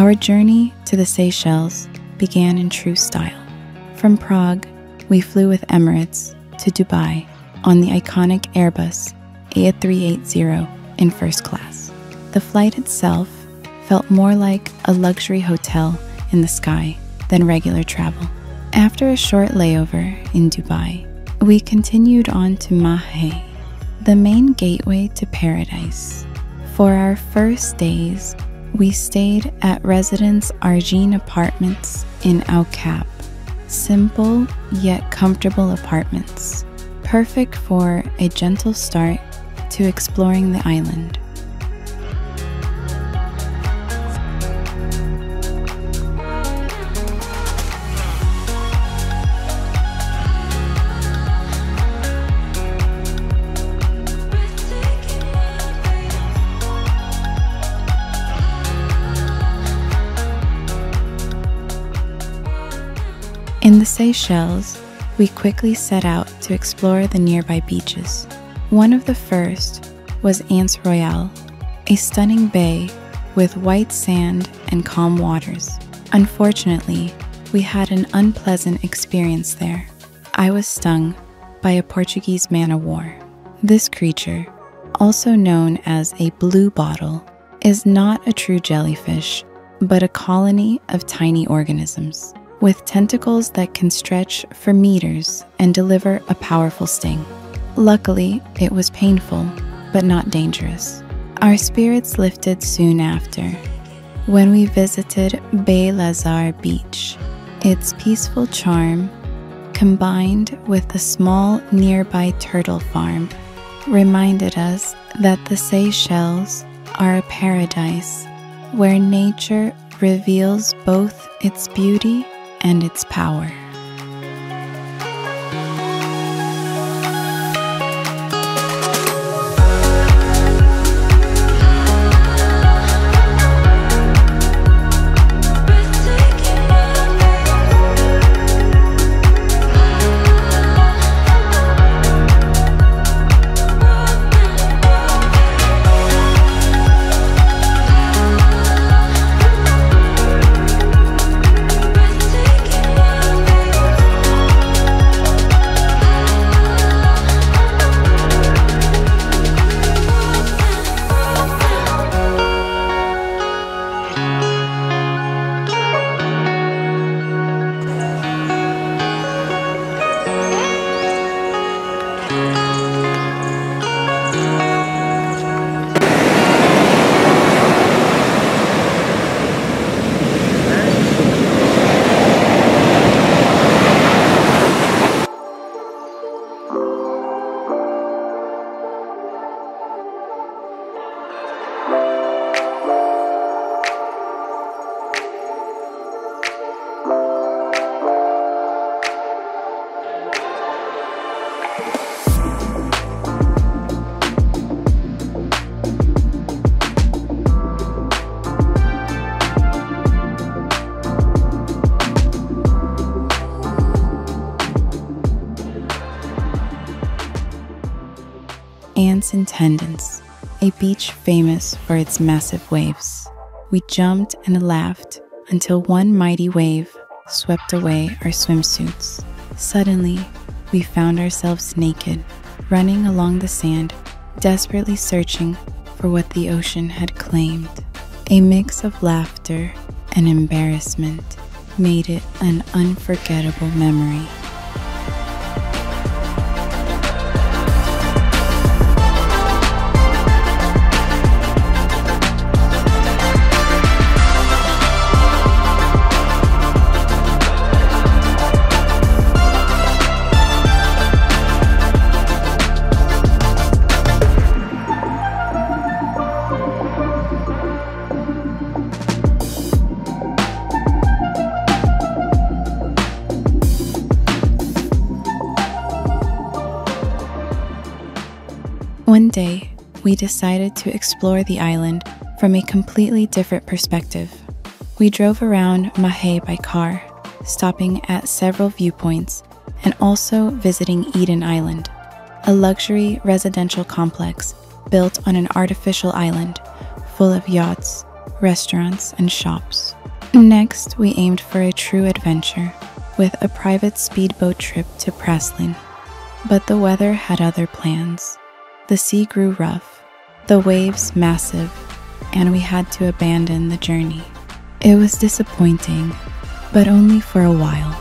Our journey to the Seychelles began in true style. From Prague, we flew with Emirates to Dubai on the iconic Airbus A380 in first class. The flight itself felt more like a luxury hotel in the sky than regular travel. After a short layover in Dubai, we continued on to Mahe, the main gateway to paradise. For our first days, we stayed at Residence Argine Apartments in Al Cap. Simple yet comfortable apartments, perfect for a gentle start to exploring the island. In the Seychelles, we quickly set out to explore the nearby beaches. One of the first was Anse Royale, a stunning bay with white sand and calm waters. Unfortunately, we had an unpleasant experience there. I was stung by a Portuguese man-o-war. This creature, also known as a blue bottle, is not a true jellyfish, but a colony of tiny organisms with tentacles that can stretch for meters and deliver a powerful sting. Luckily, it was painful, but not dangerous. Our spirits lifted soon after, when we visited Bay Lazare Beach. Its peaceful charm, combined with the small nearby turtle farm, reminded us that the Seychelles are a paradise where nature reveals both its beauty and its power. Anse Intendance, a beach famous for its massive waves. We jumped and laughed until one mighty wave swept away our swimsuits. Suddenly, we found ourselves naked, running along the sand, desperately searching for what the ocean had claimed. A mix of laughter and embarrassment made it an unforgettable memory. One day, we decided to explore the island from a completely different perspective. We drove around Mahe by car, stopping at several viewpoints and also visiting Eden Island, a luxury residential complex built on an artificial island full of yachts, restaurants, and shops. Next, we aimed for a true adventure with a private speedboat trip to Praslin. But the weather had other plans. The sea grew rough, the waves massive, and we had to abandon the journey. It was disappointing, but only for a while.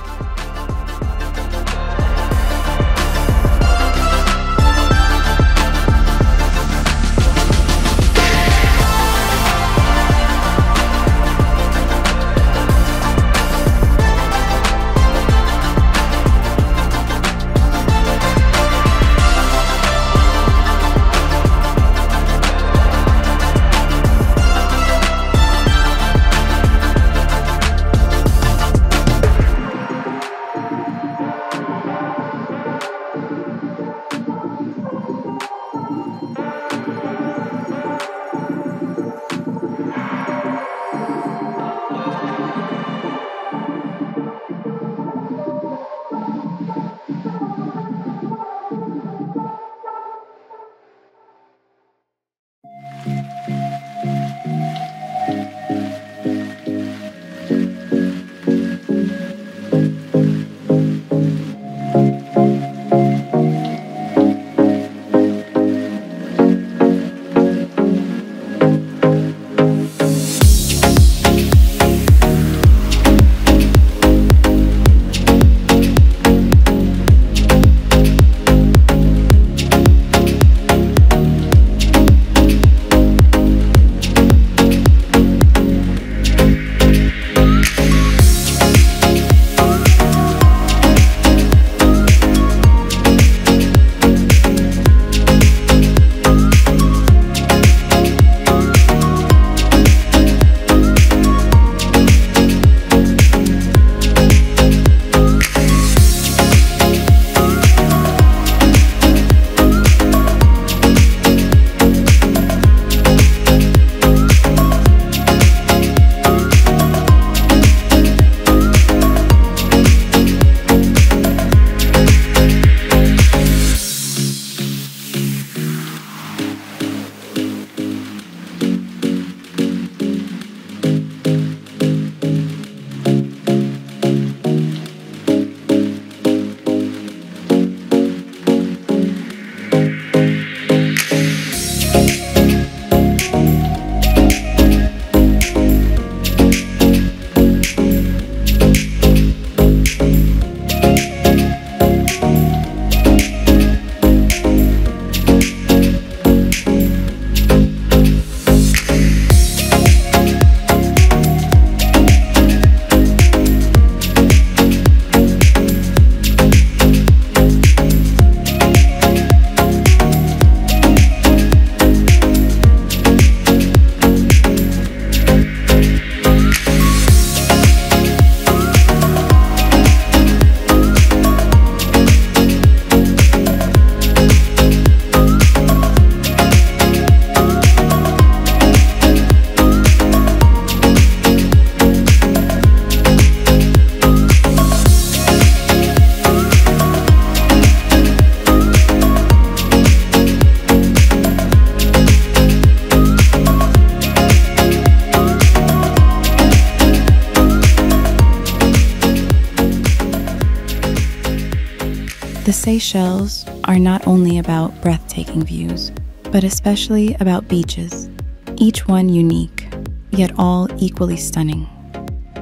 The Seychelles are not only about breathtaking views, but especially about beaches, each one unique, yet all equally stunning.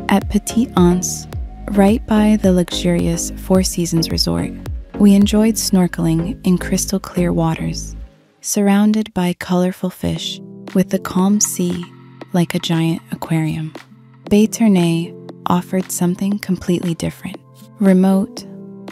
At Petite Anse, right by the luxurious Four Seasons resort, we enjoyed snorkeling in crystal clear waters, surrounded by colorful fish with the calm sea like a giant aquarium. Bay Tournai offered something completely different. Remote,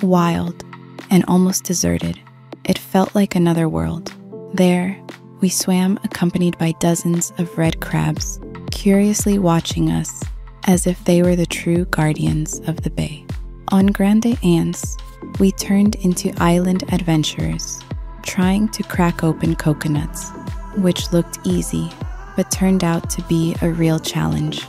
wild, and almost deserted, it felt like another world. There, we swam accompanied by dozens of red crabs, curiously watching us as if they were the true guardians of the bay. On Grande Anse, we turned into island adventurers, trying to crack open coconuts, which looked easy, but turned out to be a real challenge.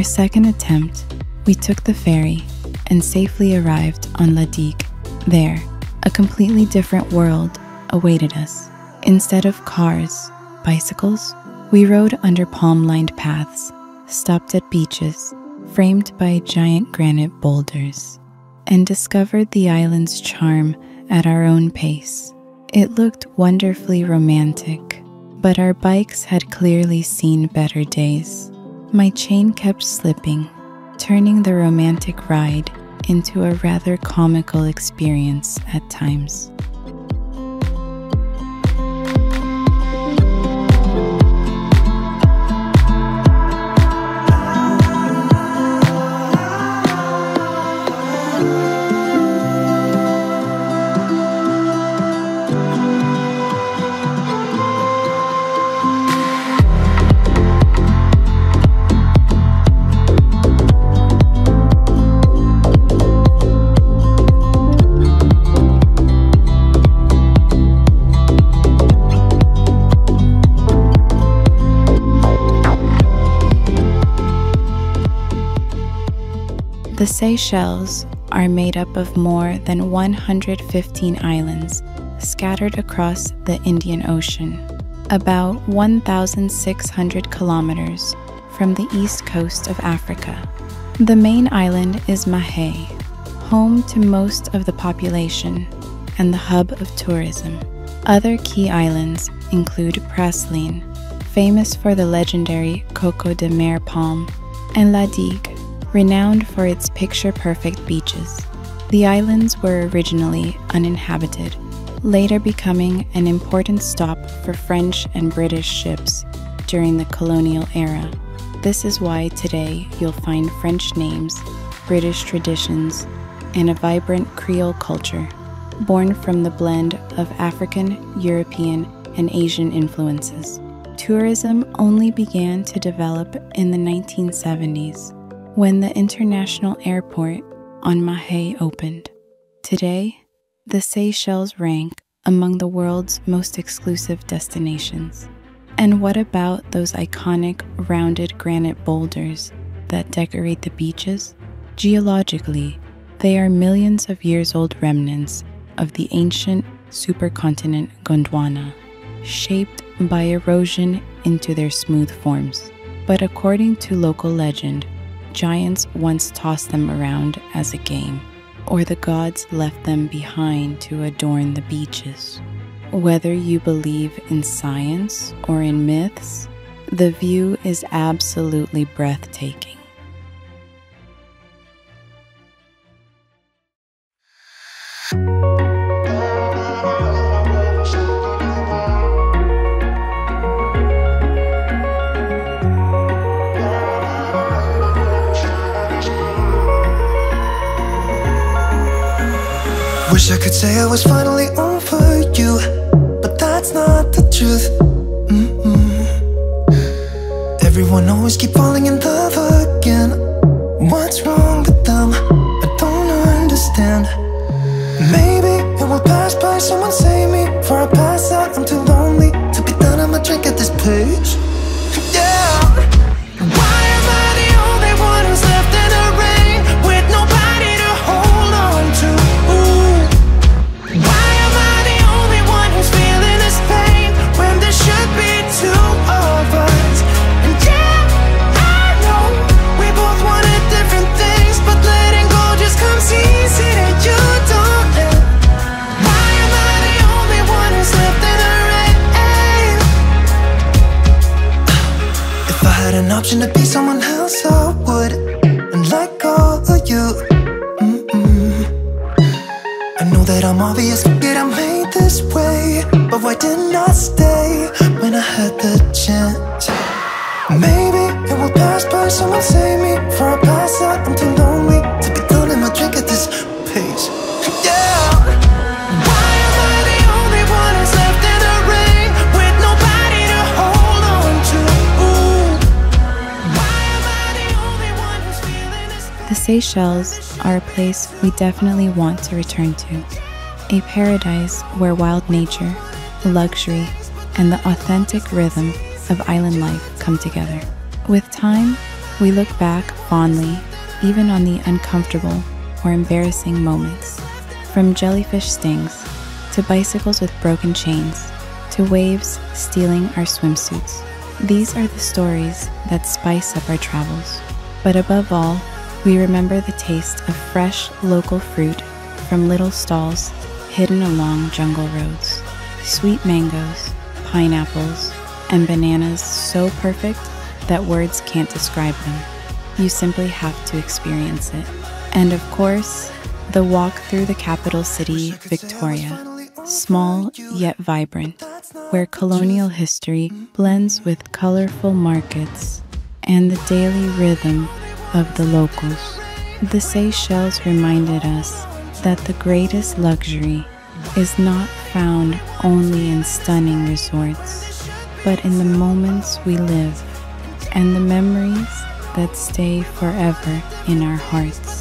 our second attempt, we took the ferry and safely arrived on Digue. There, a completely different world awaited us. Instead of cars, bicycles, we rode under palm-lined paths, stopped at beaches framed by giant granite boulders, and discovered the island's charm at our own pace. It looked wonderfully romantic, but our bikes had clearly seen better days. My chain kept slipping, turning the romantic ride into a rather comical experience at times. The Seychelles are made up of more than 115 islands scattered across the Indian Ocean, about 1,600 kilometers from the east coast of Africa. The main island is Mahe, home to most of the population and the hub of tourism. Other key islands include Praslin, famous for the legendary coco de mer palm, and Digue, renowned for its picture-perfect beaches. The islands were originally uninhabited, later becoming an important stop for French and British ships during the colonial era. This is why today you'll find French names, British traditions, and a vibrant Creole culture, born from the blend of African, European, and Asian influences. Tourism only began to develop in the 1970s, when the international airport on Mahe opened. Today, the Seychelles rank among the world's most exclusive destinations. And what about those iconic rounded granite boulders that decorate the beaches? Geologically, they are millions of years old remnants of the ancient supercontinent Gondwana, shaped by erosion into their smooth forms. But according to local legend, giants once tossed them around as a game, or the gods left them behind to adorn the beaches. Whether you believe in science or in myths, the view is absolutely breathtaking. Wish I could say I was finally over you, but that's not the truth. Everyone always keep falling in love again. What's wrong with them? I don't understand. Maybe it will pass by, someone save me. Before I pass out, I'm too lonely to be done, I'ma drink at this page. Yeah. Why am I the only one who's left in the rain, with nobody to hold on to? Why am I the only one who's feeling this pain, when there should be two of us? And yeah, I know we both wanted different things, but letting go just comes easy and you don't know. Why am I the only one who's left in the rain? If I had an option to be someone else, I would, and let go of you. I know that I'm obvious, forget I'm made this way, but why didn't I stay when I had the chance? Maybe it will pass by, someone save me. Before I pass out, I'm too lonely to be done, and my drink at this pace. Yeah. Why am I the only one who's left in the rain, with nobody to hold on to? Why am I the only one who's feeling this? The Seychelles are a place we definitely want to return to. A paradise where wild nature, luxury, and the authentic rhythm of island life come together. With time, We look back fondly, even on the uncomfortable or embarrassing moments, from jellyfish stings to bicycles with broken chains to waves stealing our swimsuits. These are the stories that spice up our travels. But above all, we remember the taste of fresh local fruit from little stalls hidden along jungle roads. Sweet mangoes, pineapples, and bananas so perfect that words can't describe them. You simply have to experience it. And of course, the walk through the capital city, Victoria, small yet vibrant, where colonial history blends with colorful markets and the daily rhythm of the locals. The Seychelles reminded us that the greatest luxury is not found only in stunning resorts, but in the moments we live and the memories that stay forever in our hearts.